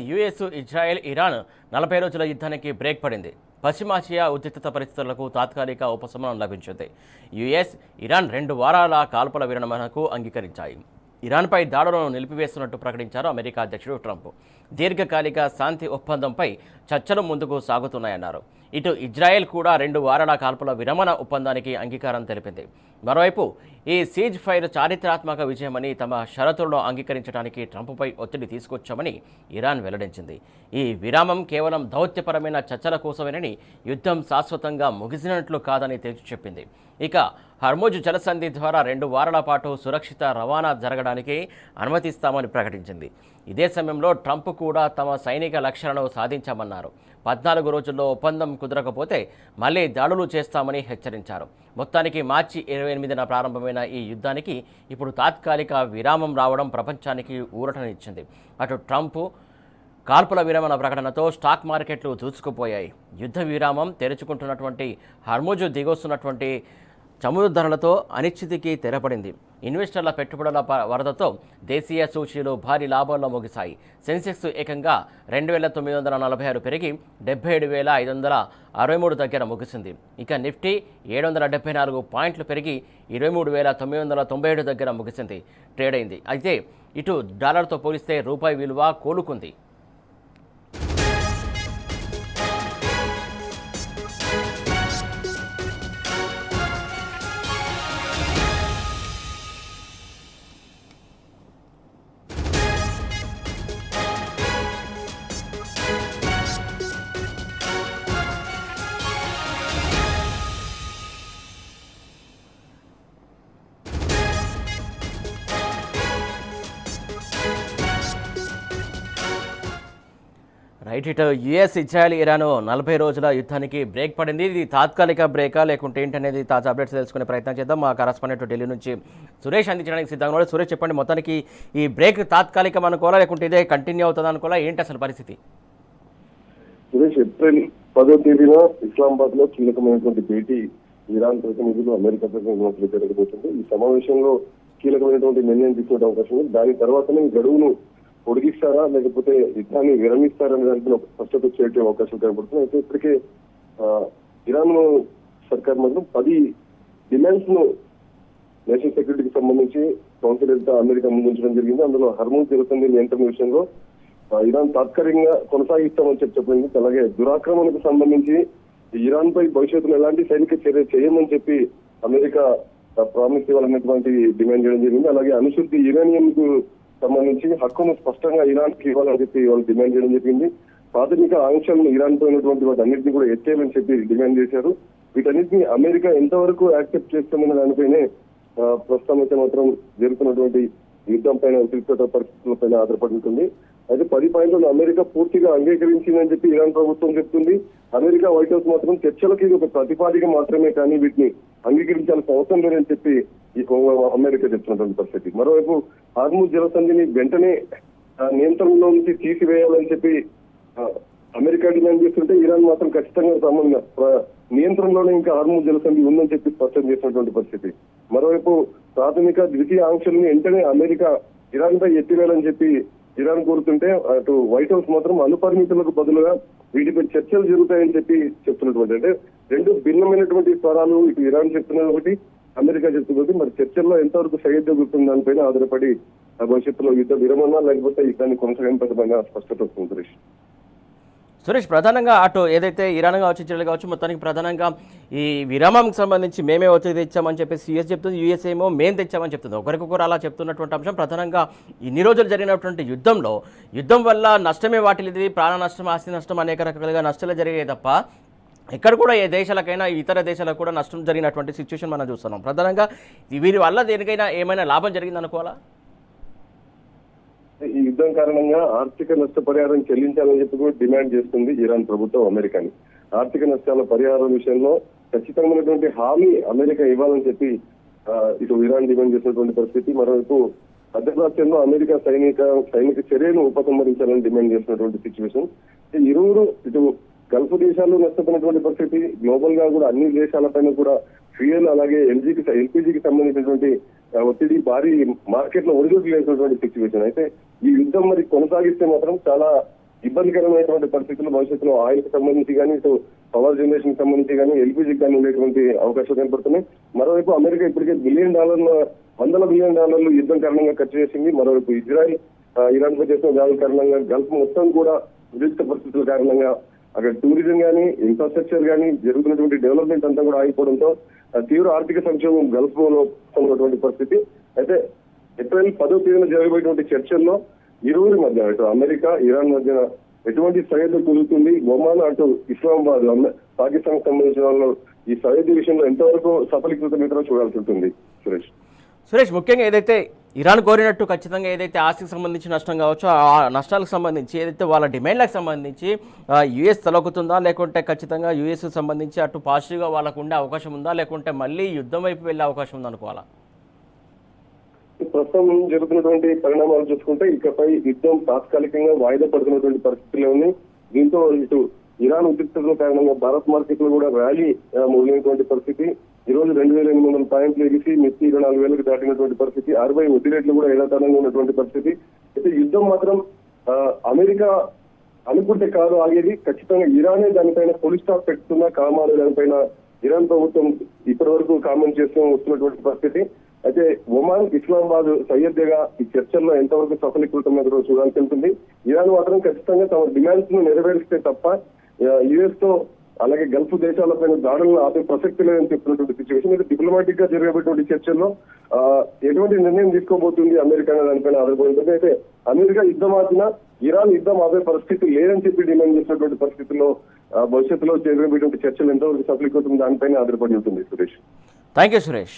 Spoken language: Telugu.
యుఎస్, ఇజ్రాయెల్, ఇరాన్ 40 రోజుల యుద్ధానికి బ్రేక్ పడింది. పశ్చిమాసియా ఉద్రిక్తత పరిస్థితులకు తాత్కాలిక ఉపశమనం లభించింది. యుఎస్, ఇరాన్ 2 వారాల కాల్పుల విరమణకు అంగీకరించాయి. ఇరాన్పై దాడులను నిలిపివేస్తున్నట్టు ప్రకటించారు అమెరికా అధ్యక్షుడు ట్రంప్. దీర్ఘకాలిక శాంతి ఒప్పందంపై చర్చలు ముందుకు సాగుతున్నాయన్నారు. ఇటు ఇజ్రాయెల్ కూడా 2 వారాల కాల్పుల విరమణ ఒప్పందానికి అంగీకారం తెలిపింది. మరోవైపు ఈ సీజ్ ఫైర్ చారిత్రాత్మక విజయమని, తమ షరతులను అంగీకరించడానికి ట్రంప్పై ఒత్తిడి తీసుకొచ్చామని ఇరాన్ వెల్లడించింది. ఈ విరామం కేవలం దౌత్యపరమైన చర్చల కోసమేనని, యుద్ధం శాశ్వతంగా ముగిసినట్లు కాదని తేల్చి చెప్పింది. ఇక హర్ముజ్ జలసంధి ద్వారా 2 వారాల పాటు సురక్షిత రవాణా జరగడానికి అనుమతిస్తామని ప్రకటించింది. ఇదే సమయంలో ట్రంప్ కూడా తమ సైనిక లక్ష్యాలను సాధించామన్నారు. 14 రోజుల్లో ఒప్పందం కుదరకపోతే మళ్లీ దాడులు చేస్తామని హెచ్చరించారు. మొత్తానికి మార్చి 28న ప్రారంభమైన ఈ యుద్ధానికి ఇప్పుడు తాత్కాలిక విరామం రావడం ప్రపంచానికి ఊరటనిచ్చింది. అటు ట్రంప్ కాల్పుల విరమణ ప్రకటనతో స్టాక్ మార్కెట్లు దూసుకుపోయాయి. యుద్ధ విరామం తెరుచుకుంటున్నటువంటి హర్ముజ్ దిగొస్తున్నటువంటి చమురు ధరలతో అనిశ్చితికి తెరపడింది. ఇన్వెస్టర్ల పెట్టుబడుల వరదతో దేశీయ సూచీలు భారీ లాభాల్లో ముగిశాయి. సెన్సెక్స్ ఏకంగా 2946 పెరిగి 77,563 దగ్గర ముగిసింది. ఇక నిఫ్టీ 774 పాయింట్లు పెరిగి 23,997 దగ్గర ముగిసింది ట్రేడ్ అయింది. అయితే ఇటు డాలర్తో పోలిస్తే రూపాయి విలువ కోలుకుంది. రైట్, ఇటు యుఎస్, ఇజ్రాయెల్, ఇరాన్ 40 రోజుల యుద్ధానికి బ్రేక్ పడింది. ఇది తాత్కాలిక బ్రేకా లేకుంటే ఏంటనేది తాజా అప్డేట్స్ తెలుసుకునే ప్రయత్నం చేద్దాం. మా కరస్పాండెంట్ ఢిల్లీ నుంచి సురేష్ అందించడానికి సిద్ధంగా ఉన్నాడు. సురేష్, చెప్పండి, మొత్తానికి ఈ బ్రేక్ తాత్కాలికం అనుకోవాలా లేకుంటే ఇదే కంటిన్యూ అవుతుంది అనుకోవాలా, ఏంటి అసలు పరిస్థితి? సురేష్, ఏప్రిల్ 10వ తేదీన ఇస్లామాబాద్ లో కీలకమైనటువంటి భేటీ ఇరాన్ ప్రతినిధులు, అమెరికా ప్రతినిధులు జరగబోతుంది. ఈ సమావేశంలో కీలకమైనటువంటి నిర్ణయం తీసుకునే అవకాశం ఉంది. దాని తర్వాతనే ఈ గడువును పొడిగిస్తారా లేకపోతే యుద్ధాన్ని విరమిస్తారనే దానికి ఒక స్పష్టత వచ్చే అవకాశం కనబడుతుంది. అయితే ఇప్పటికే ఇరాన్ సర్కార్ మాత్రం 10 డిమాండ్స్ ను నేషనల్ సెక్యూరిటీకి సంబంధించి కౌన్సిల్ అమెరికా ముందుంచడం జరిగింది. అందులో హర్ముజ్ జలసంధి నియంత్రణ విషయంలో ఇరాన్ తాత్కాలికంగా కొనసాగిస్తామని చెప్పింది. అలాగే దురాక్రమణకు సంబంధించి ఇరాన్ పై భవిష్యత్తులో ఎలాంటి సైనిక చర్య చేయమని చెప్పి అమెరికా ప్రామిస్ ఇవ్వాలనేటువంటి డిమాండ్ చేయడం జరిగింది. అలాగే అనుశుద్ధి యురేనియం కు సంబంధించి హక్కును స్పష్టంగా ఇరాన్ కి ఇవ్వాలని చెప్పి వాళ్ళు డిమాండ్ చేయడం జరిగింది. ప్రాథమిక ఆంక్షలను ఇరాన్ తో ఉన్నటువంటి వాటి అన్నింటినీ కూడా ఎత్తేయాలని చెప్పి డిమాండ్ చేశారు. వీటన్నిటిని అమెరికా ఎంతవరకు యాక్సెప్ట్ చేస్తుందనే దానిపైనే ప్రస్తుతం అయితే మాత్రం జరుగుతున్నటువంటి యుద్ధం పైన, ఉద్రిక్తత పరిస్థితుల పైన ఆధారపడి ఉంటుంది. అయితే 10 పాయింట్లను అమెరికా పూర్తిగా అంగీకరించిందని చెప్పి ఇరాన్ ప్రభుత్వం చెప్తుంది. అమెరికా వైట్ హౌస్ మాత్రం చర్చలకి ఒక ప్రతిపాదిక మాత్రమే కానీ వీటిని అంగీకరించాల్సిన అవసరం లేదని చెప్పి ఈ అమెరికా చెప్తున్నటువంటి పరిస్థితి. మరోవైపు హర్ముజ్ జలసంధిని వెంటనే నియంత్రణలో నుంచి తీసివేయాలని చెప్పి అమెరికా డిమాండ్ చేస్తుంటే ఇరాన్ మాత్రం ఖచ్చితంగా నియంత్రణలోనే ఇంకా హర్ముజ్ జలసంధి ఉందని చెప్పి స్పష్టం చేసినటువంటి పరిస్థితి. మరోవైపు ప్రాథమిక, ద్వితీయ ఆంక్షల్ని వెంటనే అమెరికా ఇరాన్ పై ఎత్తివేయాలని చెప్పి ఇరాన్ కోరుతుంటే అటు వైట్ హౌస్ మాత్రం అనుపరిమితులకు బదులుగా వీటిపై చర్చలు జరుగుతాయని చెప్పి చెప్తున్నటువంటి, అంటే 2 భిన్నమైనటువంటి స్వరాలు, ఇటు ఇరాన్ చెప్తున్నది ఒకటి, అమెరికా చెప్తున్నది. మరి చర్చల్లో ఎంతవరకు సరిహద్దు దానిపైన ఆధారపడి భవిష్యత్తులో యుద్ధ విరమణ లేకపోతే యుద్ధాన్ని కొనసాగింపదమైన స్పష్టత వస్తుంది. సురేష్, ప్రధానంగా అటు ఏదైతే ఇరాన్ కావచ్చు, ఇజ్రాయెల్ కావచ్చు, మొత్తానికి ప్రధానంగా ఈ విరామంకి సంబంధించి మేమే ఒత్తిడి తెచ్చామని చెప్పేసి యుఎస్ చెప్తుంది, యుఎస్ ఏమో మేము తెచ్చామని చెప్తుంది. ఒకరికొకరు అలా చెప్తున్నటువంటి అంశం. ప్రధానంగా ఇన్ని రోజులు జరిగినటువంటి యుద్ధం వల్ల నష్టమే వాటిల్లింది. ప్రాణ నష్టం, ఆస్తి నష్టం, అనేక రకాలుగా నష్టాలు జరిగాయి తప్ప ఎక్కడ కూడా ఏ దేశాలకైనా ఇతర దేశాలకు కూడా నష్టం జరిగినటువంటి సిచ్యువేషన్ మనం చూస్తున్నాం. ప్రధానంగా వీరి వల్ల దేనికైనా ఏమైనా లాభం జరిగింది అనుకోవాలా? ఈ యుద్ధం కారణంగా ఆర్థిక నష్టపరిహారం చెల్లించాలని చెప్పి కూడా డిమాండ్ చేస్తుంది ఇరాన్ ప్రభుత్వం అమెరికాని. ఆర్థిక నష్టాల పరిహారం విషయంలో ఖచ్చితమైనటువంటి హామీ అమెరికా ఇవ్వాలని చెప్పి ఇటు ఇరాన్ డిమాండ్ చేసినటువంటి పరిస్థితి. మరోవైపు మధ్యప్రాచ్యంలో అమెరికా సైనిక చర్యను ఉపసంహరించాలని డిమాండ్ చేసినటువంటి సిచ్యువేషన్. ఇరువురు ఇటు గల్ఫ్ దేశాల్లో నష్టపోయినటువంటి పరిస్థితి, గ్లోబల్ గా కూడా అన్ని దేశాలపైన కూడా ఫ్యూయల్ అలాగే ఎల్పీజీకి సంబంధించినటువంటి ఒత్తిడి భారీ మార్కెట్ లో ఒడిదుడుకులు వేసినటువంటి సిచ్యువేషన్. అయితే ఈ యుద్ధం మరి కొనసాగిస్తే మాత్రం చాలా ఇబ్బందికరమైనటువంటి పరిస్థితులు భవిష్యత్తులో ఆయిల్ కి సంబంధించి కానీ ఇటు పవర్ జనరేషన్ కి సంబంధించి కానీ ఎల్పీజీకి కానీ ఉండేటువంటి అవకాశాలు కనపడుతున్నాయి. మరోవైపు అమెరికా ఇప్పటికే $100 బిలియన్ యుద్ధం కారణంగా ఖర్చు చేసింది. మరోవైపు ఇజ్రాయెల్ ఇరాన్ పై చేసిన దాడుల కారణంగా గల్ఫ్ మొత్తం కూడా ఉద్రిక్త పరిస్థితుల కారణంగా అక్కడ టూరిజం కానీ ఇన్ఫ్రాస్ట్రక్చర్ కానీ జరుగుతున్నటువంటి డెవలప్మెంట్ అంతా కూడా ఆగిపోవడంతో తీవ్ర ఆర్థిక సంక్షోభం గల్ఫ్ లో ఉన్నటువంటి పరిస్థితి. అయితే ఏప్రిల్ 10వ తేదీన జరగబోయేటువంటి చర్చల్లో ఇరువురి మధ్య అటు అమెరికా ఇరాన్ మధ్య ఎటువంటి సరిహద్దు కుదురుతుంది, ఒమాన్ అటు ఇస్లామాబాద్ పాకిస్తాన్ సంబంధించిన వాళ్ళు ఈ సరిహద్దు విషయంలో ఎంతవరకు సఫలీకృతమవుతారో చూడాల్సి ఉంటుంది. సురేష్, ముఖ్యంగా ఏదైతే ఇరాన్ కోరినట్టు ఖచ్చితంగా ఏదైతే ఆస్తికి సంబంధించి నష్టం కావచ్చో ఆ నష్టాలకు సంబంధించి ఏదైతే వాళ్ళ డిమాండ్లకు సంబంధించి యుఎస్ తలొక్కుతుందా, లేకుంటే ఖచ్చితంగా యుఎస్కి సంబంధించి అటు పాజిటివ్గా వాళ్ళకు ఉండే అవకాశం ఉందా, లేకుంటే మళ్ళీ యుద్ధం వైపు వెళ్ళే అవకాశం ఉందనుకోవాలా? ప్రస్తుతం జరుగుతున్నటువంటి పరిణామాలు చూసుకుంటే ఇకపై యుద్ధం తాత్కాలికంగా వాయిదా పడుతున్నటువంటి పరిస్థితుల్లో ఉంది. దీంతో ఇటు ఇరాన్ ఉద్రిక్తతల కారణంగా భారత్ మార్కెట్ లో కూడా ర్యాలీ మొదలైనటువంటి పరిస్థితి. ఈ రోజు 2,800 పాయింట్లు ఎగిసి నిఫ్టీ 24,000కి దాటినటువంటి పరిస్థితి. RBI వడ్డీ రేట్లు కూడా యథాతథంగా ఉన్నటువంటి పరిస్థితి. అయితే యుద్ధం మాత్రం అమెరికా అనుకుంటే కాదు ఆగేది. ఖచ్చితంగా ఇరానే దానిపైన ఫుల్ స్టాప్ పెడుతున్నా కామాలి దానిపైన ఇరాన్ ప్రభుత్వం ఇప్పటి వరకు కామెంట్ చేస్తూ వస్తున్నటువంటి పరిస్థితి. అయితే ఒమాన్ ఇస్లామాబాద్ సయ్యద్గా ఈ చర్చల్లో ఎంతవరకు సఫలీకృతమైనదో చూడాల్సి ఉంటుంది. ఇరాన్ మాత్రం ఖచ్చితంగా తమ డిమాండ్స్ ను నెరవేరిస్తే తప్ప యుఎస్ తో అలాగే గల్ఫ్ దేశాలపైన దాడులను ఆపే ప్రసక్తి లేదని చెప్తున్నటువంటి సిచ్యువేషన్. అయితే డిప్లొమాటిక్ గా జరగబోయేటువంటి చర్చల్లో ఎటువంటి నిర్ణయం తీసుకోబోతుంది అమెరికా అనే దానిపైన ఆధారపడుతుంది. అయితే అమెరికా యుద్ధం ఆపినా ఇరాన్ యుద్ధం ఆపే పరిస్థితి లేదని చెప్పి డిమాండ్ చేసినటువంటి పరిస్థితుల్లో భవిష్యత్తులో జరగబోయేటువంటి చర్చలు ఎంతవరకు సఫలీకృతం దానిపైన ఆధారపడి ఉంటుంది. Suresh, thank you Suresh.